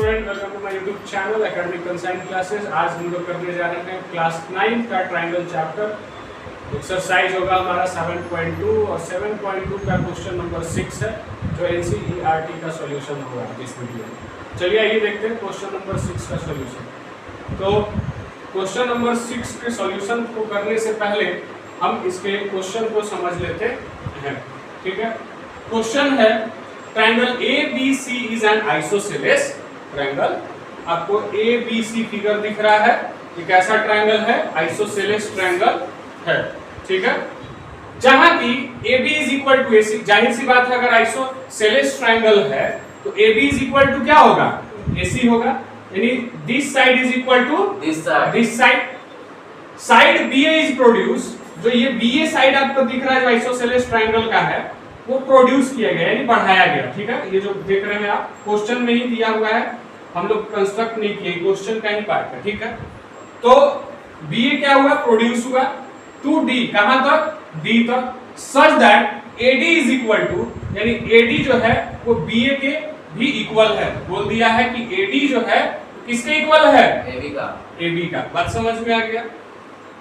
Student, welcome to my YouTube channel academic consign classes. आज हम लोग करने जा रहे हैं क्लास 9 का ट्रायंगल चैप्टर। एक्सरसाइज होगा हमारा 7.2 और 7.2 का क्वेश्चन नंबर 6 है जो एनसीईआरटी का सॉल्यूशन होगा इस वीडियो में। चलिए आइए देखते हैं क्वेश्चन नंबर 6 का सॉल्यूशन। तो क्वेश्चन नंबर 6 के सॉल्यूशन को करने से पहले हम इसके क्वेश्चन को समझ लेते हैं। ठीक है, क्वेश्चन है triangle ABC is an isosceles triangle. आपको ABC फिगर दिख रहा है, ये कैसा ट्रायंगल है? आइसोसेलेस ट्रायंगल है। ठीक है, जहां की AB is equal to AC, जाहिर सी बात है अगर आइसोसेलेस ट्रायंगल है तो AB इज इक्वल टू क्या होगा? AC होगा, यानी this side is equal to this side. Side BA is produce, जो ये BA साइड आपको दिख रहा है जो आइसोसेलेस ट्रायंगल का है वो प्रोड्यूस किया गया यानी बढ़ाया गया। ठीक है, ये जो देख रहे हैं आप क्वेश्चन में ही दिया हुआ है, हम लोग कंस्ट्रक्ट नहीं किए, क्वेश्चन का ही पार्ट है। ठीक है, तो BA क्या हुआ? प्रोड्यूस हुआ टू D, कहां तक? D तक, such that AD is equal to, यानी AD जो है वो BA के भी इक्वल है। बोल दिया है कि AD जो है किसके इक्वल है? AB का। बात समझ में आ गया?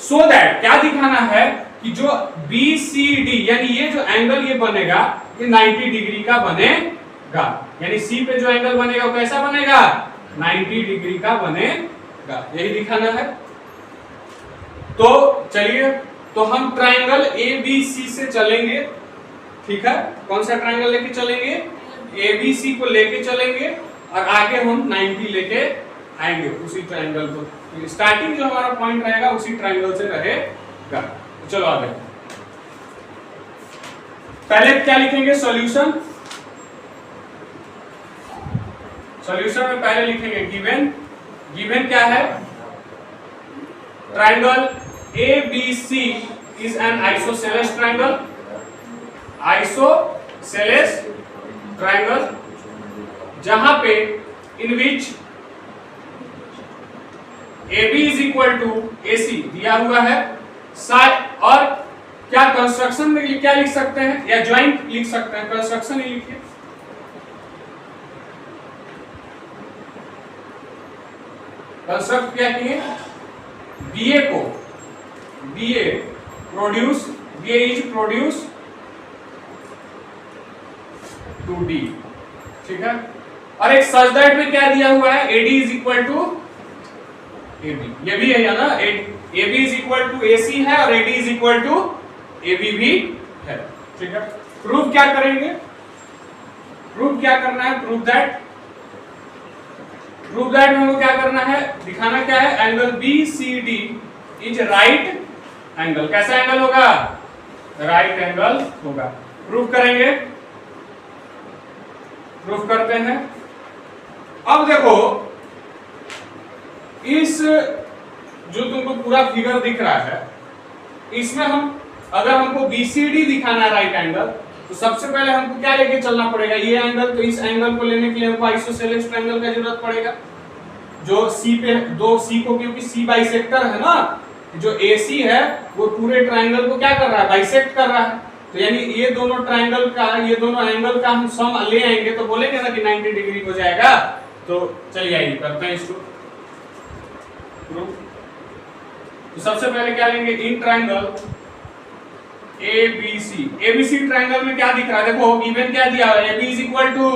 सो दैट क्या दिखाना है कि जो BCD यानी ये जो एंगल ये बनेगा ये 90 डिग्री का बनेगा, यानी C पे जो एंगल बनेगा वो कैसा बनेगा? 90 डिग्री का बनेगा, यही दिखाना है। तो चलिए, तो हम ट्रायंगल ABC से चलेंगे। ठीक है, कौन सा ट्रायंगल लेके चलेंगे? ABC को लेके चलेंगे और आगे हम 90 लेके आएंगे उसी ट्रायंगल को। स्टार्टिंग जो हमारा पॉइंट रहेगा उसी ट्रायंगल से रहेगा। चलो आगे, पहले क्या लिखेंगे? सॉल्यूशन। सॉल्यूशन में पहले लिखेंगे गिवन। गिवन क्या है? Triangle ABC is an isosceles triangle. Isosceles triangle जहां पे in which AB is equal to AC दिया हुआ है। और क्या कंस्ट्रक्शन में क्या लिख सकते हैं या ज्वाइंट लिख सकते हैं? कंस्ट्रक्शन ही लिखिए। कंस्ट्रक्ट क्या किए? BA को BA produce, BA is produce to D। ठीक है, और एक सच दैट में क्या दिया हुआ है? AD is equal to AB, ये भी है ना? AB is equal to AC है और AD is equal to AB भी है। ठीक है, प्रूफ क्या करेंगे? प्रूफ क्या करना है? प्रूफ दैट हमको क्या करना है? दिखाना क्या है? Angle BCD is right angle. कैसा एंगल होगा? राइट एंगल होगा। प्रूफ करेंगे, प्रूफ करते हैं। अब देखो, इस जो तुमको पूरा फिगर दिख रहा है इसमें हम अगर हमको BCD दिखाना है राइट एंगल, तो सबसे पहले हमको क्या लेके चलना पड़ेगा? ये एंगल। तो इस एंगल को लेने के लिए हमको आइसोसेलेस ट्रायंगल का जरूरत पड़ेगा जो C पे दो C को, क्योंकि C बाइसेक्टर है ना, जो AC है वो पूरे ट्रायंगल को क्या कर रहा है? बाइसेक्ट कर रहा है। तो यानी ये दोनों ट्रायंगल का, ये दोनों एंगल का हम सम ले आएंगे तो बोलेंगे ना कि 90 डिग्री हो जाएगा। तो चलिए आइए करते हैं इसको। तो सबसे पहले क्या लेंगे? इन ट्रायंगल ABC ट्रायंगल में क्या दिख रहा है? देखो गिवन क्या दिया हुआ है? AB is equal to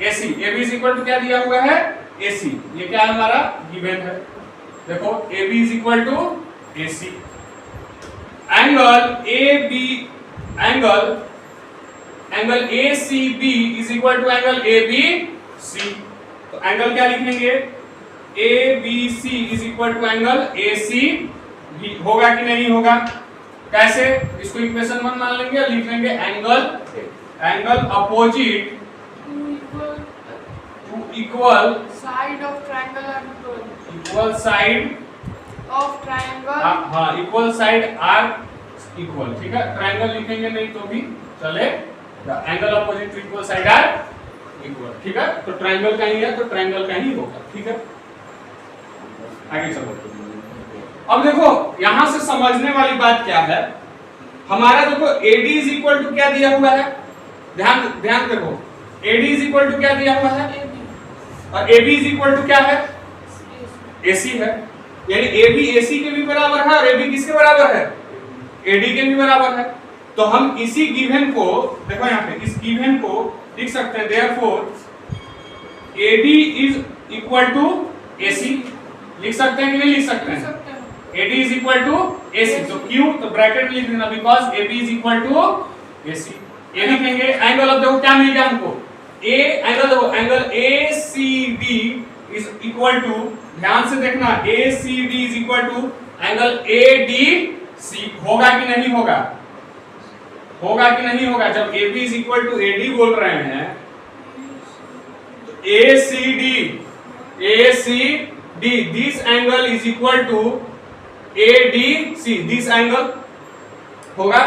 AC। AB is equal to क्या दिया हुआ है? AC। ये क्या हमारा गिवन है? देखो AB is equal to AC। Angle ACB is equal to angle ABC। तो एंगल क्या लिखेंगे? ABC is equal to angle ACB। होगा कि नहीं होगा? कैसे? इसको इक्वेशन 1 मान लेंगे और लिख लेंगे angle opposite to equal side of triangle are equal. Equal side of triangle, हाँ, इक्वल साइड आर इक्वल। ठीक है, ट्रायंगल लिखेंगे नहीं तो भी चले। Angle opposite to equal side are equal. ठीक है, तो ट्रायंगल का ही है तो ट्रायंगल का ही होगा। ठीक है, आगे चलो। अब देखो यहां से समझने वाली बात क्या है? हमारा देखो AD इज इक्वल टू क्या दिया हुआ है? ध्यान देखो, AD इज इक्वल टू क्या दिया हुआ है? और AB इज इक्वल टू क्या है? AC है, यानी AB AC के भी बराबर है और AB किसके बराबर है? AD के भी बराबर है। तो हम इसी गिवन को देखो यहाँ पे इस गिवन को लिख सकते हैं therefore AD is equal to AC, लिख सकते हैं कि नहीं लिख सकते हैं? AD is equal to AC, तो क्यों? तो ब्रैकेट में लिख देना because AB is equal to AC। ये लिखेंगे एंगल, अब देखो क्या मिल गया हमको, A एंगल, देखो angle ACD is equal to, ध्यान से देखना, ACD is equal to angle ADC। होगा कि नहीं होगा? होगा कि नहीं होगा? जब AB is equal to AD बोल रहे हैं तो ACD this angle is equal to ADC, this angle होगा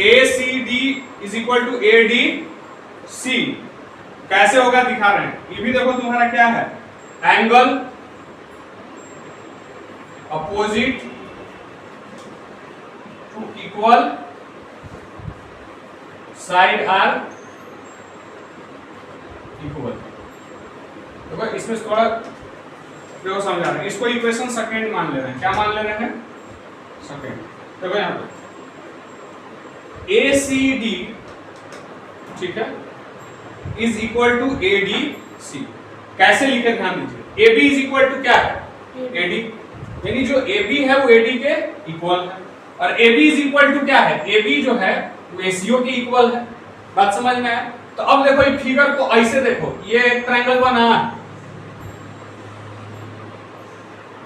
ACD is equal to ADC। कैसे होगा दिखा रहे हैं, ये भी देखो तुम्हारा क्या है, angle opposite to equal side are equal. देखो इसमें थोड़ा देखो समझा रहे हैं, इसको इक्वेशन सेकंड मान ले रहे हैं। क्या मान ले रहे हैं? सेकंड। देखो यहां पे ACD, ठीक है, इज इक्वल टू ADC। कैसे लिखे ध्यान दीजिए, AB इज इक्वल टू क्या है? AD, यानी जो AB है वो AD के इक्वल है, और AB इज इक्वल टू क्या है? AB जो है वो ACO के इक्वल है। बात समझ में आया? तो अब देखो ये फिगर को ऐसे देखो, ये एक ट्रायंगल बना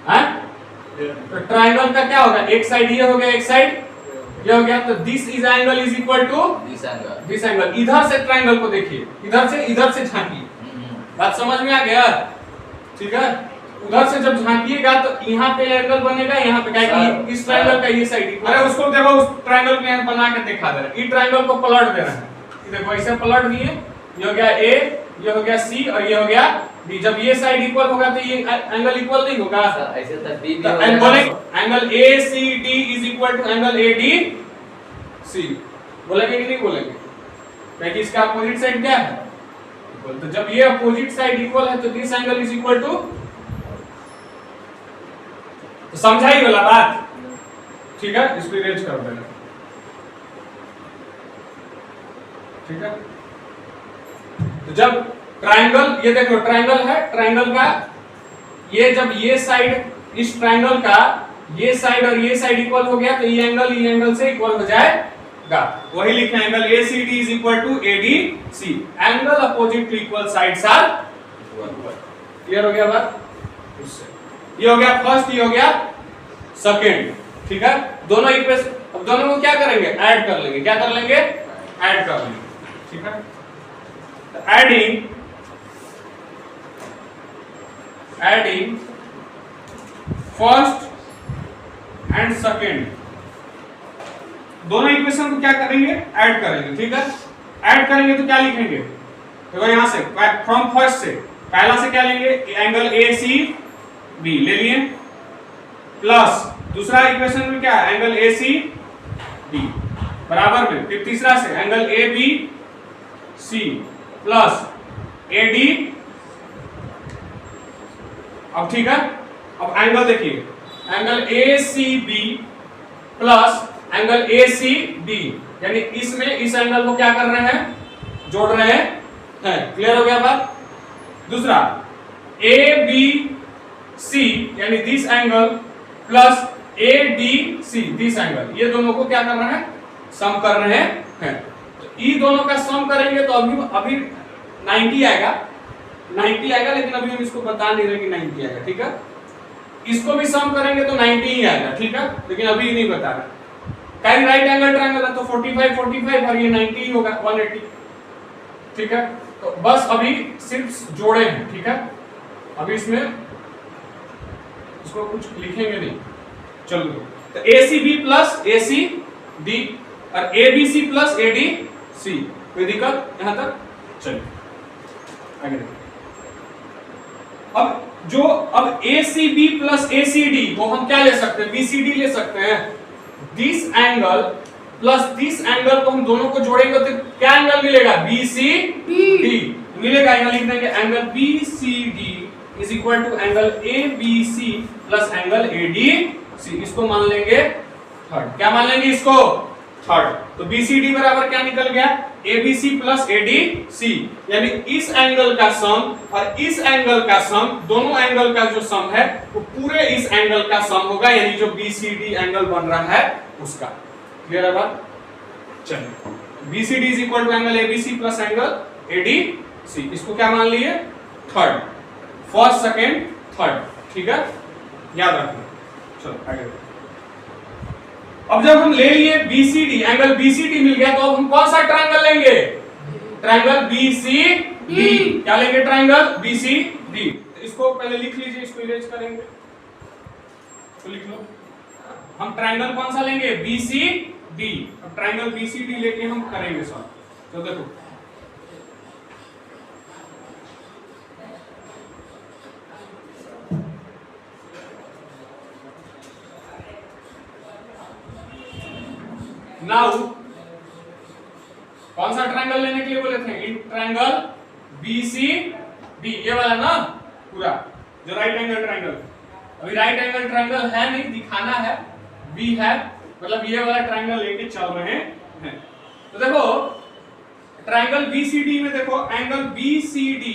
है, तो ट्रायंगल का क्या होगा? एक साइड ये हो गया, एक साइड ये हो गया, तो this is angle is equal to this angle. इधर से ट्रायंगल को देखिए, इधर से झांकिए, बात समझ में आ गया? ठीक है, उधर से जब झांकिएगा तो यहाँ पे एंगल बनेगा, यहाँ पे क्या कि इस ट्रायंगल का ये साइड, अरे उसको देखो, उस ट्रायंगल को यहाँ बना के दिखा दे रहा है, इस ट्रायंगल को पलट दे रहा है, देखो ऐसे पलट दिए, ये हो गया A, ये हो गया C और ये हो गया D। जब ये साइड इक्वल होगा तो ये एंगल इक्वल नहीं होगा, ऐसे तक B भी तो angle ACD is equal to angle ADC। बोलेंगे कि नहीं बोलेंगे? क्योंकि इसका अपोजिट साइड क्या है? इक्वल। तो जब ये अपोजिट साइड इक्वल है तो this angle is equal to, तो समझाई वाला बात, ठीक है, इसको इरेज कर देना, ठीक है। तो जब ट्रायंगल, ये देखो ट्रायंगल है, ट्रायंगल का ये जब ये साइड, इस ट्रायंगल का ये साइड और ये साइड इक्वल हो गया तो ये एंगल से इक्वल हो जाएगा। वही लिखे angle ACD is equal to ADC, angle opposite to equal sides are equal. Clear हो गया बात? उससे ये हो गया फर्स्ट, ये हो गया सेकंड, ठीक है। दोनों इक्वेशन, अब दोनों को क्या करेंगे? ऐड कर लेंगे। क्या कर लेंगे? ऐड कर लेंगे, ठीक है। एडिंग फर्स्ट एंड सेकंड, दोनों इक्वेशन को क्या करेंगे? ऐड करेंगे, ठीक है। ऐड करेंगे तो क्या लिखेंगे? देखो यहां से फ्रॉम फर्स्ट से, पहला से क्या लेंगे? एंगल ACB ले लिए, प्लस दूसरा इक्वेशन में क्या है? एंगल ACD बराबर में, फिर तीसरा से एंगल ABC प्लस AD। अब ठीक है, अब एंगल देखिए, angle ACB plus angle ACD, यानी इसमें इस एंगल को क्या कर रहे हैं? जोड़ रहे हैं। क्लियर हो गया बात? दूसरा ABC यानी this angle plus ADC this angle, ये दोनों को क्या कर रहे हैं? सम कर रहे हैं। तो ये दोनों का सम करेंगे तो अभी 90 आएगा, 90 आएगा, लेकिन अभी हम इसको बता नहीं रहे कि 90 आएगा, ठीक है। इसको भी सम करेंगे तो 90 ही आएगा, ठीक है, लेकिन अभी नहीं बता रहा। कहीं राइट एंगल ट्रायंगल है तो 45 और ये 90 ही होगा, 180, ठीक है। तो बस अभी सिर्फ जोड़े हैं, ठीक है। अभी इसमें इसको कुछ लिखेंगे नहीं, चलो। तो ACB प्लस ACD और ABC प्लस ADC, कोई दिक्कत यहां तक? चलिए आगे देखो। अब ACB प्लस ACD को हम क्या ले सकते हैं? BCD ले सकते हैं। This angle plus this angle को हम दोनों को जोड़ेंगे तो क्या एंगल मिलेगा? BCD। मिलेगा, यहाँ लिख देंगे angle BCD is equal to angle ABC plus angle ADC। इसको मान लेंगे थर्ड। क्या मान लेंगे इसको? थर्ड। तो BCD बराबर क्या निकल गया? ABC प्लस ADC, यानी इस एंगल का सम और इस एंगल का सम, दोनों एंगल का जो सम है वो पूरे इस एंगल का सम होगा, यानी जो BCD एंगल बन रहा है उसका। क्लियर है बात? चलिए, BCD is equal to angle ABC plus angle ADC। इसको क्या मान लिए? थर्ड। First, second, third. ठीक है, याद रखना। चलो आगे। अब जब हम ले लिए BCD, एंगल BCD मिल गया, तो अब हम कौन सा ट्रायंगल लेंगे? Triangle BCD। क्या लेंगे? Triangle BCD। तो इसको पहले लिख लीजिए, इसको इरेज करेंगे तो लिख लो। हम ट्रायंगल कौन सा लेंगे? BCD। अब ट्रायंगल BCD लेके हम करेंगे सॉल्व। तो देखो, नाउ कौन सा ट्रायंगल लेने के लिए बोले थे? इन ट्रायंगल BCD, ये वाला ना पूरा, जो राइट एंगल ट्रायंगल। अभी राइट एंगल ट्रायंगल है नहीं, दिखाना है। B है, मतलब ये वाला ट्रायंगल लेके चल रहे हैं। तो देखो ट्रायंगल BCD में देखो, angle BCD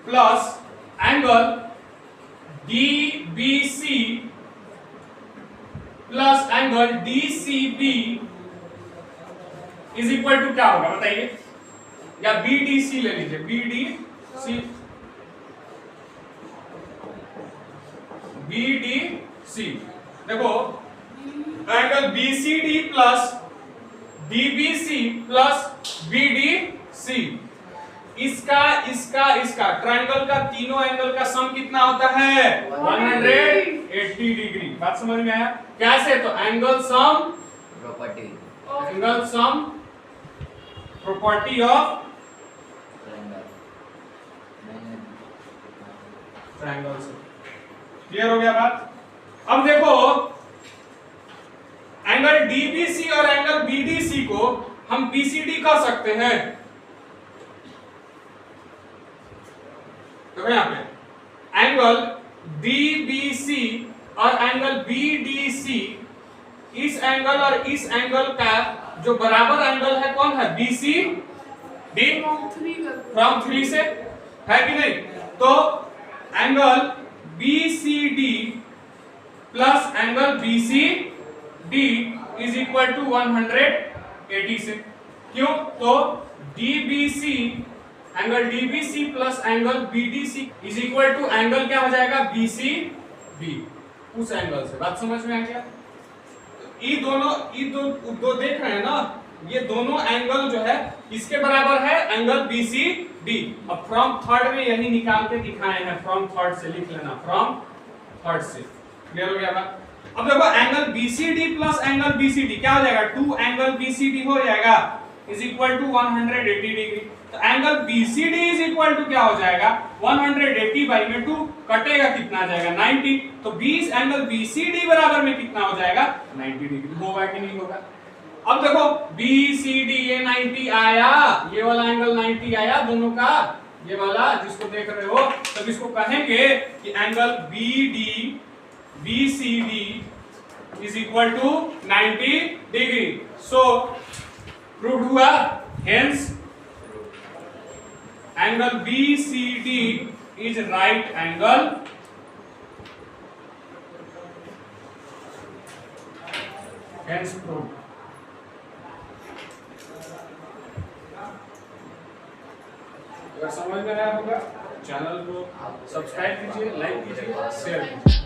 plus angle DBC plus angle DCB is equal to क्या होगा बताइए? या BDC ले लीजिए, BDC। देखो angle BCD plus DBC plus BDC, इसका ट्रायंगल का तीनों एंगल का सम कितना होता है? 180 डिग्री। बात समझ में आया? कैसे? तो angle sum property of triangle. Clear हो गया बात? अब देखो एंगल DBC और एंगल BDC को हम BCD कह सकते हैं। तो यहाँ पे एंगल DBC और एंगल BDC, इस एंगल और इस एंगल का जो बराबर एंगल है कौन है? BCD फ्रॉम 3 से, है कि नहीं? तो angle BCD plus angle BCD is equal to 180 से। क्यों? तो DBC, angle DBC plus angle BDC is equal to angle क्या हो जाएगा? BCD, उस एंगल से। बात समझ में आ गया? ये दो देख रहे हैं ना, ये दोनों एंगल जो है इसके बराबर है एंगल BCD। अब फ्रॉम थर्ड में यही निकाल के दिखाए हैं, फ्रॉम थर्ड से लिख लेना, फ्रॉम थर्ड से। क्लियर हो गया बात? अब देखो angle BCD plus angle BCD क्या हो जाएगा? 2 एंगल BCD हो जाएगा इज इक्वल टू 180 डिग्री। तो angle BCD is equal to क्या हो जाएगा? 180 बाई में 2 कटेगा, कितना आ जाएगा? 90। तो 20 एंगल BCD बराबर में कितना हो जाएगा? 90 डिग्री। होगा कि नहीं होगा? अब देखो BCD ये 90 आया, ये वाला एंगल 90 आया दोनों का, ये वाला जिसको देख रहे हो, तब इसको कहेंगे कि angle BCD is equal to 90 degree. So prove हुआ, hence angle BCD is right angle, hence prove. अगर समझ में आया होगा, चैनल को सब्सक्राइब कीजिए, लाइक कीजिए, शेयर कीजिए।